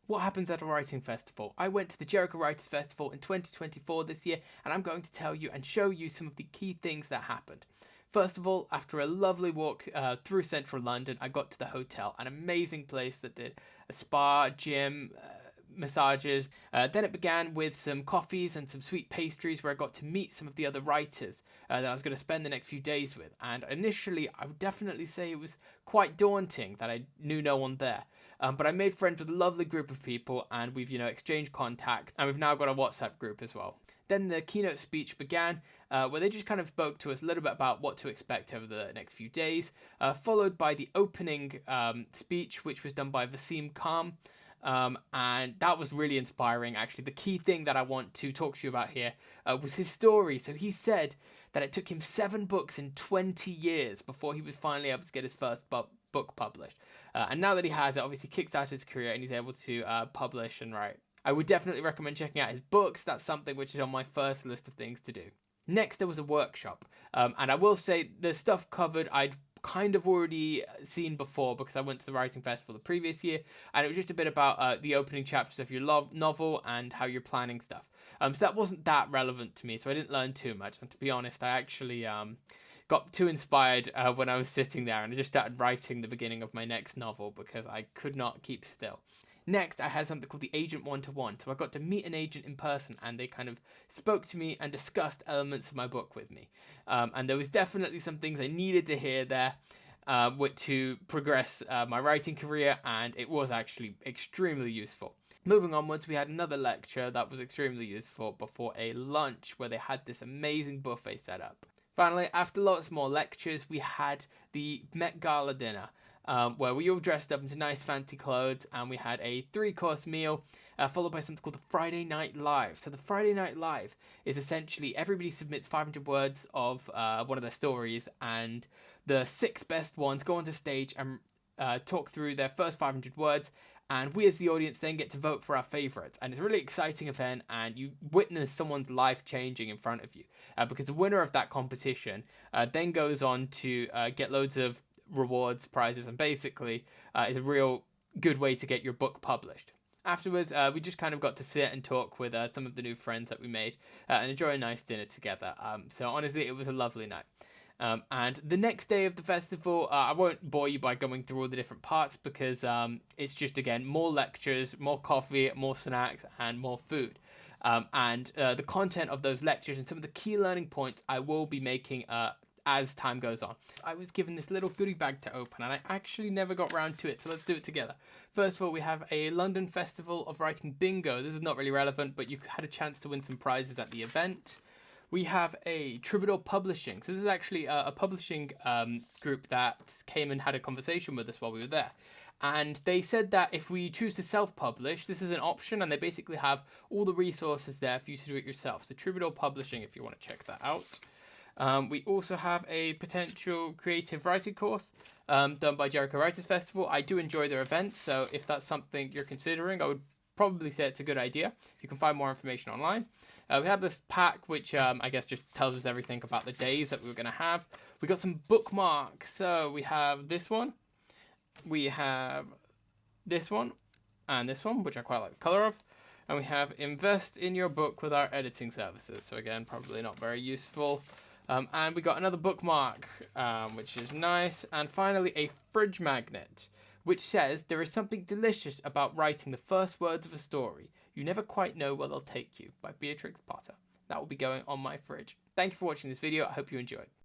What happens at a writing festival? I went to the Jericho Writers Festival in 2024 this year, and I'm going to tell you and show you some of the key things that happened. First of all, after a lovely walk through central London, I got to the hotel, an amazing place that did a spa, gym, massages. Then it began with some coffees and some sweet pastries where I got to meet some of the other writers that I was going to spend the next few days with. And initially, I would definitely say it was quite daunting that I knew no one there. But I made friends with a lovely group of people, and we've exchanged contact, and we've now got a WhatsApp group as well. Then the keynote speech began, where they just kind of spoke to us a little bit about what to expect over the next few days, followed by the opening speech, which was done by Vaseem Khan. And that was really inspiring, actually. The key thing that I want to talk to you about here was his story. So he said that it took him 7 books in 20 years before he was finally able to get his first book published. And now that he has, it obviously kicks out his career and he's able to publish and write. I would definitely recommend checking out his books. That's something which is on my first list of things to do. Next, there was a workshop. And I will say the stuff covered I'd kind of already seen before because I went to the writing festival the previous year, and it was just a bit about the opening chapters of your novel and how you're planning stuff. So that wasn't that relevant to me, so I didn't learn too much. And to be honest, I actually got too inspired when I was sitting there, and I just started writing the beginning of my next novel because I could not keep still. Next, I had something called the Agent One-to-One. So I got to meet an agent in person, and they kind of spoke to me and discussed elements of my book with me. And there was definitely some things I needed to hear there to progress my writing career, and it was actually extremely useful. Moving onwards, we had another lecture that was extremely useful before a lunch where they had this amazing buffet set up. Finally, after lots more lectures, we had the Met Gala dinner, where we all dressed up into nice fancy clothes, and we had a 3-course meal, followed by something called the Friday Night Live. So the Friday Night Live is essentially everybody submits 500 words of one of their stories, and the 6 best ones go onto stage and talk through their first 500 words, and we as the audience then get to vote for our favourites. And it's a really exciting event, and you witness someone's life changing in front of you, because the winner of that competition then goes on to get loads of rewards, prizes, and basically is a real good way to get your book published. Afterwards, we just kind of got to sit and talk with some of the new friends that we made and enjoy a nice dinner together. So honestly, it was a lovely night. And the next day of the festival, I won't bore you by going through all the different parts because it's just, again, more lectures, more coffee, more snacks, and more food. And the content of those lectures and some of the key learning points I will be making as time goes on. I was given this little goodie bag to open, and I actually never got round to it, so let's do it together. First of all, we have a London Festival of Writing bingo. This is not really relevant, but you had a chance to win some prizes at the event. We have a Troubadour Publishing. So this is actually a publishing group that came and had a conversation with us while we were there. And they said that if we choose to self-publish, this is an option, and they basically have all the resources there for you to do it yourself. So Troubadour Publishing, if you want to check that out. We also have a potential creative writing course done by Jericho Writers Festival. I do enjoy their events, so if that's something you're considering, I would probably say it's a good idea. You can find more information online. We have this pack, which I guess just tells us everything about the days that we were going to have. We got some bookmarks. So we have this one. We have this one and this one, which I quite like the color of. And we have invest in your book with our editing services. So again, probably not very useful. And we got another bookmark, which is nice. And finally, a fridge magnet, which says there is something delicious about writing the first words of a story. You never quite know where they'll take you, by Beatrix Potter. That will be going on my fridge. Thank you for watching this video. I hope you enjoyed.